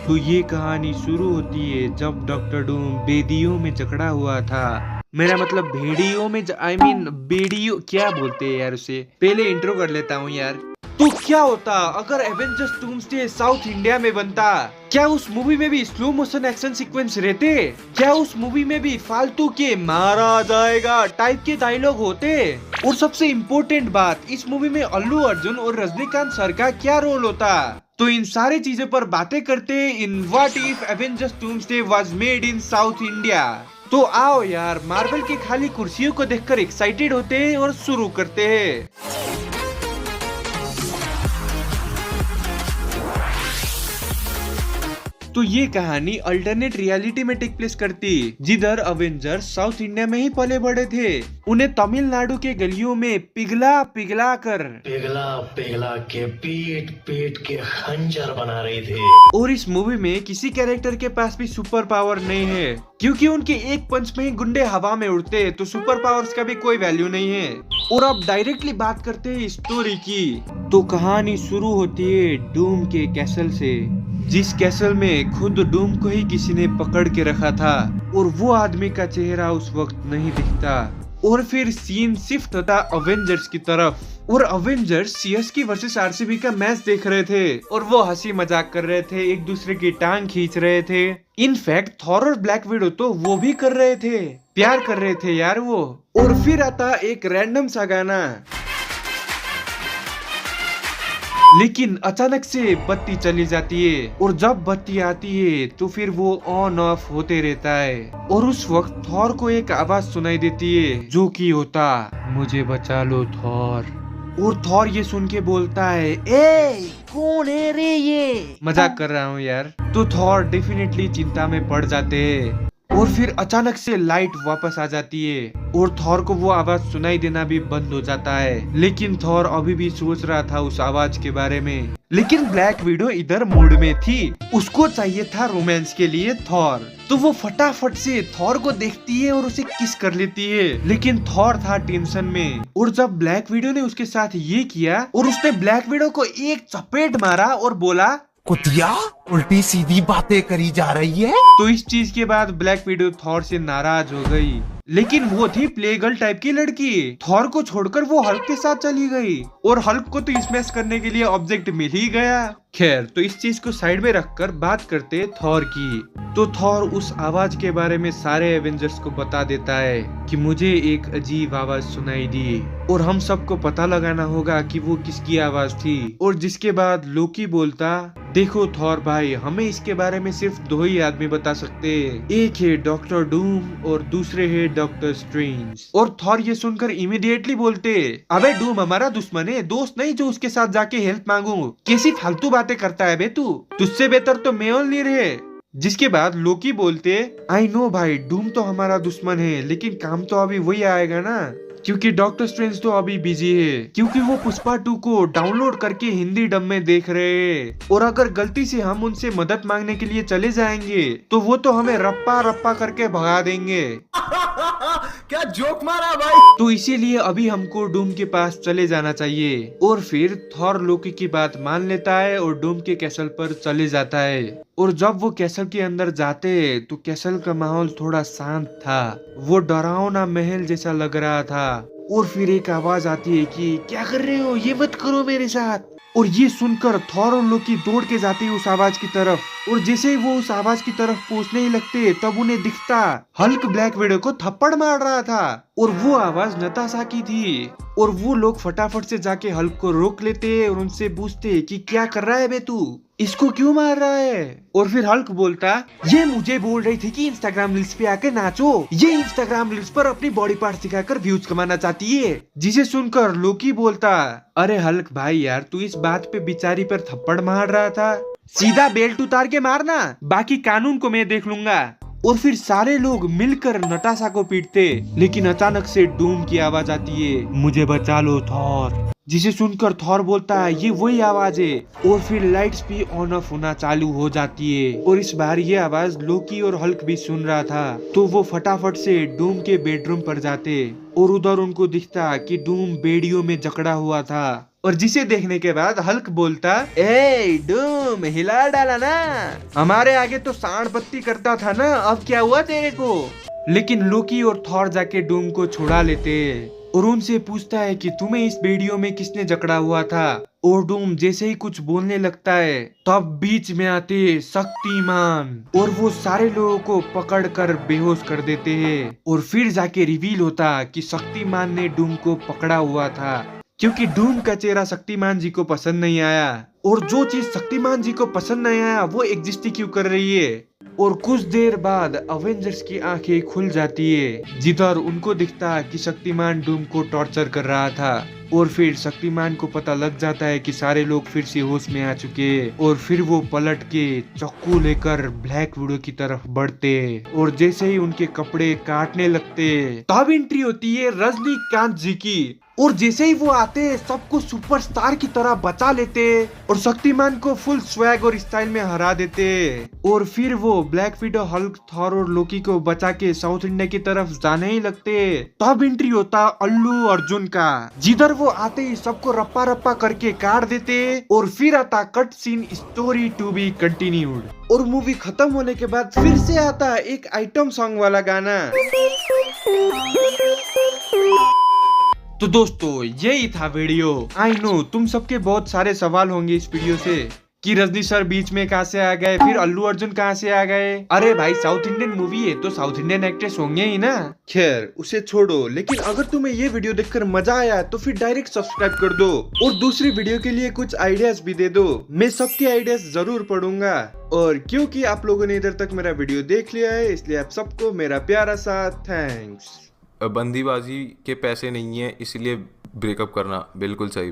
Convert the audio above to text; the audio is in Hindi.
तो ये कहानी शुरू होती है जब डॉक्टर डूम बेदियों में जकड़ा हुआ था। मेरा मतलब भेड़ियों में आई मीन बेड़ियों क्या बोलते हैं यार उसे। पहले इंट्रो कर लेता हूँ यार। तो क्या होता अगर एवेंजर्स डूम्सडे साउथ इंडिया में बनता? क्या उस मूवी में भी स्लो मोशन एक्शन सीक्वेंस रहते? क्या उस मूवी में भी फालतू के मारा जाएगा टाइप के डायलॉग होते? और सबसे इम्पोर्टेंट बात, इस मूवी में अल्लू अर्जुन और रजनीकांत सर का क्या रोल होता? तो इन सारी चीजों पर बातें करते in what if Avengers doomsday was made in south India. तो आओ यार, मार्वल की खाली कुर्सियों को देखकर एक्साइटेड होते हैं और शुरू करते हैं। तो ये कहानी अल्टरनेट रियलिटी में टेक प्लेस करती, जिधर अवेंजर्स साउथ इंडिया में ही पले बड़े थे। उन्हें तमिलनाडु के गलियों में पिघला पिघला के पीट पीट के खंजर बना रहे थे। और इस मूवी में किसी कैरेक्टर के पास भी सुपर पावर नहीं है, क्योंकि उनके एक पंच में ही गुंडे हवा में उड़ते, तो सुपर पावर्स का भी कोई वैल्यू नहीं है। और अब डायरेक्टली बात करते हैं स्टोरी की। तो कहानी शुरू होती है डूम के कैसल से, जिस कैसल में खुद डूम को ही किसी ने पकड़ के रखा था और वो आदमी का चेहरा उस वक्त नहीं दिखता। और फिर सीन शिफ्ट होता अवेंजर्स की तरफ और अवेंजर्स सीएसके वर्सेस आरसीबी का मैच देख रहे थे और वो हंसी मजाक कर रहे थे, एक दूसरे की टांग खींच रहे थे। इनफैक्ट थॉर और ब्लैक विडो तो वो भी कर रहे थे, प्यार कर रहे थे यार वो। और फिर आता एक रैंडम सा गाना, लेकिन अचानक से बत्ती चली जाती है और जब बत्ती आती है तो फिर वो ऑन ऑफ होते रहता है। और उस वक्त थॉर को एक आवाज सुनाई देती है जो कि होता, मुझे बचा लो थॉर। और थॉर ये सुन के बोलता है, ए कौन है रे ये? मजाक कर रहा हूँ यार। तो थॉर डेफिनेटली चिंता में पड़ जाते हैं। और फिर अचानक से लाइट वापस आ जाती है और थॉर को वो आवाज सुनाई देना भी बंद हो जाता है। लेकिन थॉर अभी भी सोच रहा था उस आवाज के बारे में। लेकिन ब्लैक विडो इधर मूड में थी, उसको चाहिए था रोमांस के लिए थॉर। तो वो फटाफट से थॉर को देखती है और उसे किस कर लेती है। लेकिन थॉर था टेंशन में। और जब ब्लैक विडो ने उसके साथ ये किया और उसने ब्लैक विडो को एक चपेट मारा और बोला, कुतिया उल्टी सीधी बातें करी जा रही है। तो इस चीज के बाद ब्लैक विडो थॉर से नाराज हो गई। लेकिन वो थी प्ले गर्ल टाइप की लड़की, थॉर को छोड़कर वो हल्क के साथ चली गई और हल्क को तो स्मैश करने के लिए ऑब्जेक्ट मिल ही गया। खैर, तो इस चीज को साइड में रखकर बात करते थॉर की। तो थॉर उस आवाज के बारे में सारे एवेंजर्स को बता देता है कि मुझे एक अजीब आवाज सुनाई दी और हम सबको पता लगाना होगा कि वो किसकी आवाज थी। और जिसके बाद लोकी बोलता, देखो थॉर भाई, हमें इसके बारे में सिर्फ दो ही आदमी बता सकते हैं, एक है डॉक्टर डूम और दूसरे है डॉक्टर स्ट्रेंज। और थॉर ये सुनकर इमीडिएटली बोलते, अबे डूम हमारा दुश्मन है, दोस्त नहीं जो उसके साथ जाके हेल्प मांगू। कैसी फालतू बातें करता है बे तू, तुझसे बेहतर तो म्योलनीर है। जिसके बाद लोकी बोलते, आई नो भाई, डूम तो हमारा दुश्मन है, लेकिन काम तो अभी वही आएगा ना, क्योंकि डॉक्टर स्ट्रेंज तो अभी बिजी है, क्योंकि वो पुष्पा 2 को डाउनलोड करके हिंदी डब में देख रहे हैं। और अगर गलती से हम उनसे मदद मांगने के लिए चले जाएंगे तो वो तो हमें रप्पा रप्पा करके भगा देंगे। क्या जोक मारा भाई। तो इसीलिए अभी हमको डूम के पास चले जाना चाहिए। और फिर थॉर लोकी की बात मान लेता है और डूम के कैसल पर चले जाता है। और जब वो कैसल के अंदर जाते तो कैसल का माहौल थोड़ा शांत था, वो डरावना महल जैसा लग रहा था। और फिर एक आवाज आती है कि क्या कर रहे हो, ये मत करो मेरे साथ। और ये सुनकर थॉर और लोकी दौड़ के जाते हैं उस आवाज की तरफ। और जैसे ही वो उस आवाज की तरफ पहुंचने ही लगते तब उन्हें दिखता हल्क ब्लैक विडो को थप्पड़ मार रहा था और वो आवाज नताशा की थी। और वो लोग फटाफट से जाके हल्क को रोक लेते और उनसे पूछते कि क्या कर रहा है बे तू, इसको क्यों मार रहा है। और फिर हल्क बोलता, ये मुझे बोल रही थी कि इंस्टाग्राम रील्स पे आके नाचो, ये इंस्टाग्राम रील्स पर अपनी बॉडी पार्ट दिखाकर व्यूज कमाना चाहती है। जिसे सुनकर लोकी बोलता, अरे हल्क भाई यार, तू इस बात पे बेचारी पर थप्पड़ मार रहा था, सीधा बेल्ट उतार के मारना, बाकी कानून को मैं देख लूंगा। और फिर सारे लोग मिलकर नताशा को पीटते। लेकिन अचानक से डूम की आवाज आती है, मुझे बचा लो थॉर। जिसे सुनकर थॉर बोलता है, ये वही आवाज है। और फिर लाइट्स भी ऑन ऑफ होना चालू हो जाती है। और इस बार ये आवाज लोकी और हल्क भी सुन रहा था। तो वो फटाफट से डूम के बेडरूम पर जाते और उधर उनको दिखता कि डूम बेड़ियों में जकड़ा हुआ था। और जिसे देखने के बाद हल्क बोलता, ए डूम डूम हिला डाला ना, हमारे आगे तो सांड पत्ती करता था ना, अब क्या हुआ तेरे को। लेकिन लोकी और थॉर जाके डूम को छुड़ा लेते और उनसे पूछता है कि तुम्हें इस वीडियो में किसने जकड़ा हुआ था। और डूम जैसे ही कुछ बोलने लगता है तब बीच में आते शक्तिमान और वो सारे लोगों को पकड़ कर बेहोश कर देते हैं। और फिर जाके रिवील होता कि शक्तिमान ने डूम को पकड़ा हुआ था, क्योंकि डूम का चेहरा शक्तिमान जी को पसंद नहीं आया, और जो चीज शक्तिमान जी को पसंद नहीं आया वो एग्जिस्ट ही क्यों कर रही है। और कुछ देर बाद अवेंजर्स की आंखें खुल जाती है, जिधर उनको दिखता कि शक्तिमान डूम को टॉर्चर कर रहा था। और फिर शक्तिमान को पता लग जाता है कि सारे लोग फिर से होश में आ चुके हैं, और फिर वो पलट के चाकू लेकर ब्लैक विडो की तरफ बढ़ते, और जैसे ही उनके कपड़े काटने लगते तब एंट्री होती है रजनीकांत जी की। और जैसे ही वो आते सबको सुपरस्टार की तरह बचा लेते और शक्तिमान को फुल स्वैग और स्टाइल में हरा देते। और फिर वो ब्लैक विडो, हल्क, थॉर और लोकी को बचा के साउथ इंडिया की तरफ जाने ही लगते। तब एंट्री होता अल्लू अर्जुन का, जिधर वो आते ही सबको रप्पा रप्पा करके काट देते। और फिर आता cut scene, story to be continued. और मूवी खत्म होने के बाद फिर से आता एक आइटम सॉन्ग वाला गाना। तो दोस्तों यही था वीडियो। आई नो तुम सबके बहुत सारे सवाल होंगे इस वीडियो से कि रजनी सर बीच में कहाँ से आ गए, फिर अल्लू अर्जुन कहाँ से आ गए। अरे भाई साउथ इंडियन मूवी है तो साउथ इंडियन एक्ट्रेस होंगे ही ना। खैर उसे छोड़ो, लेकिन अगर तुम्हें ये वीडियो देखकर मजा आया तो फिर डायरेक्ट सब्सक्राइब कर दो और दूसरी वीडियो के लिए कुछ आइडियाज भी दे दो। मैं सबके आइडियाज जरूर पढ़ूंगा। और क्योंकि आप लोगों ने इधर तक मेरा वीडियो देख लिया है, इसलिए आप सबको मेरा प्यारा सा थैंक्स। बंदीबाजी के पैसे नहीं है, इसलिए ब्रेकअप करना बिल्कुल सही।